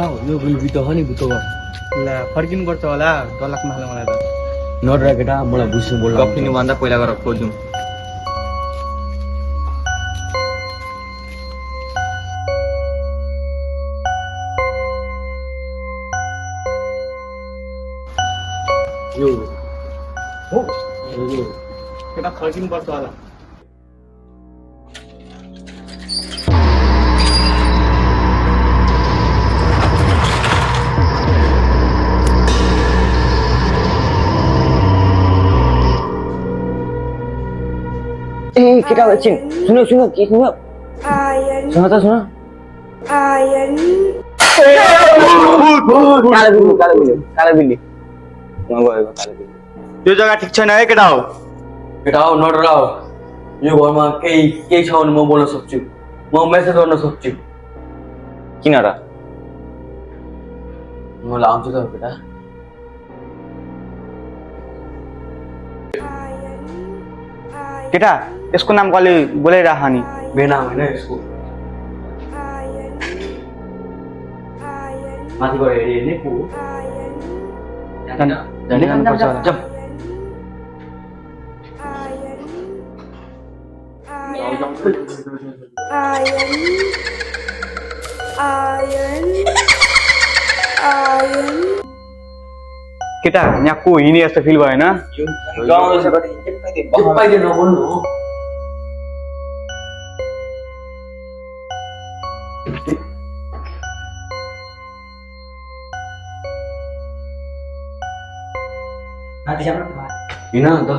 यो पनि बितो हो नि भुतो घर ल फर्किनुपर्छ होला डर लाग्न थाल्यो मलाई त नडरा केटा मलाई बुझ्नु बोल्नु गफिनु भन्दा पहिला गएर खोजौँ यो हो केटा फर्किनुपर्छ होला ए केटा एकछिन सुन्यो सुन्यो के सुन्यो सुन त सुन कालो बिल्ली म गएको कालो बिल्ली यो जग्गा ठिक छैन है केटा हो नडरा हो यो घरमा केही छ भने म बोल्न सक्छु म मेसेज गर्न सक्छु किन र म लाउँछु त केटा केटा यसको नाम कसले बोलाइराख नि बेनाम होइन यसको माथि गएर हेर्ने को जानुपर्छ होला केटा यहाँ को हिँडे जस्तो फिल भएन नबोल्नु हिँड अन्त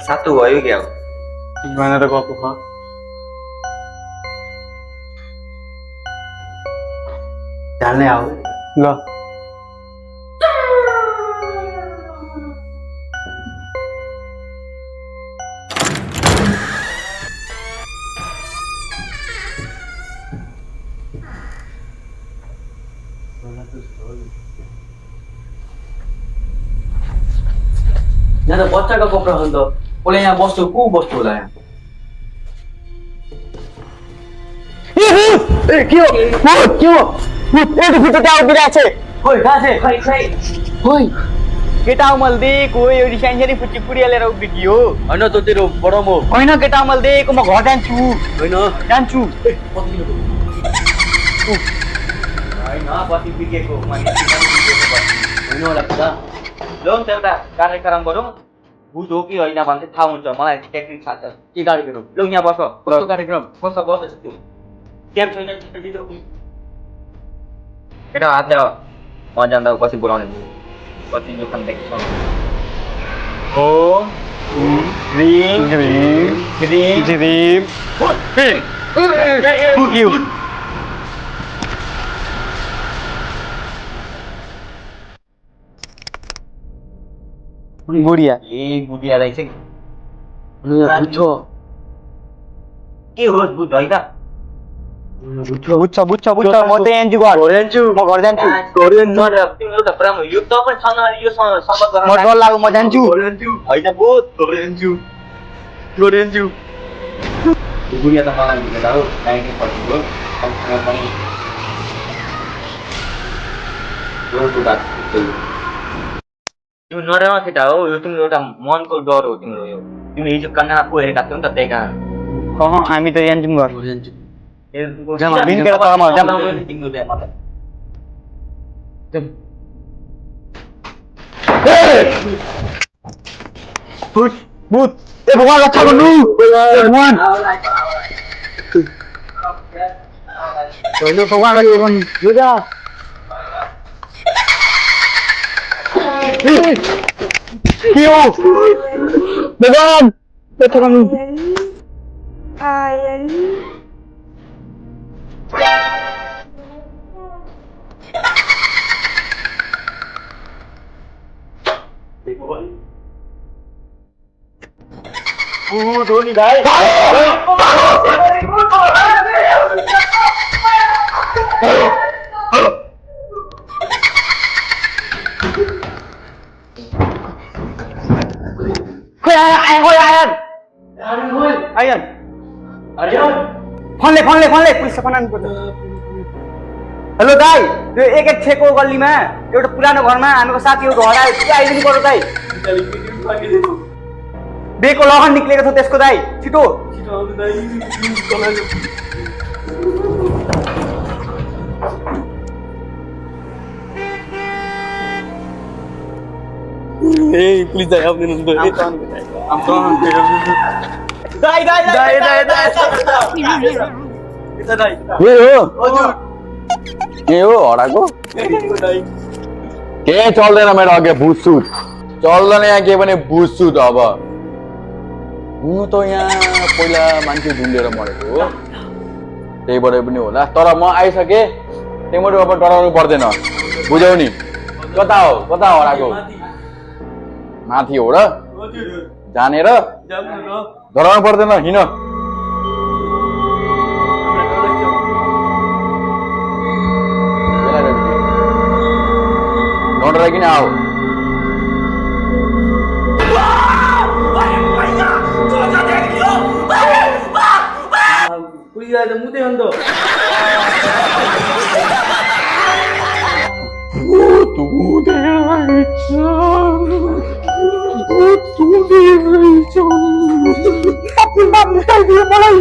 सातो भयो क्या भएन त गएको ख ढाल्ने आऊ ल यहाँ त बच्चाको कपडा हो नि त उसले यहाँ बस्छु को बस्छु होला यहाँ केटा मैले दिएको एउटी सानसानी फुच्ची पुडिया लिएर उभियो होइन त तेरो बडा म होइन केटा मैले दिएको म घर जान्छु होइन जान्छु होइन कति बिकेको होइन होला पुरा ल नि त एउटा कार्यक्रम गरौँ भूत हो कि होइन भने चाहिँ थाहा हुन्छ मलाई टेक्निक थाहा छ के कार्यक्रम ल यहाँ बस कस्तो कार्यक्रम बस बस क्याम्प छैन केटा हात ल्याऊ म जान्दा पछि बोलाउने पछि यो खान देख्छ ओम ह्रीम ह्रीम ह्रीम ह्रीम गुडिया ए गुडिया रहेछ कि के होस् बुझ है त बुझ्छ म त एनजी घर म घर जान्छु तिम्रो एउटा राम्रो यो तपाईँसँग यो सम्पर्क गर्न म डर लाग्यो म जान्छु होइन बुझ गुडिया त मलाई भेटेर हो काहीँ फर्किएको यो नराम्रो केटा हो यो तिम्रो एउटा मनको डर हो तिम्रो यो तिम्रो हिजो कहाँ पो हेरेका थियौ नि त त्यही कारण हामी त जान्छौँ घर भगवान रक्षा गर्नु भगवान के हो भगवान रक्षा गर्नु धोनी भाइ फोनले पुलिसलाई बनाउनु पर्छ हेलो दाई त्यो एक छेको गल्लीमा एउटा पुरानो घरमा हामीको साथीहरूको घर आयो त्यो आइदिनु पर्यो दाई बेको लगन निक्लेको छ त्यसको दाई छिटो Hey, please die, I'm going to I'm coming. दाई दाई के हो हराको के चल्दैन मेरो अघि बुझ्छु चल्दैन यहाँ के भने बुझ्छु त अब हुनु त यहाँ पहिला मान्छे झुन्डेर मरेको हो त्यही भएर पनि होला तर म आइसके त्यहीबाट अब डराउनु पर्दैन बुझ्यौ नि कता हराको माथि हो र जानेर डराउनु पर्दैन हिँड नडराइकन आओ पुलिस आएर मुते अन्त मलाई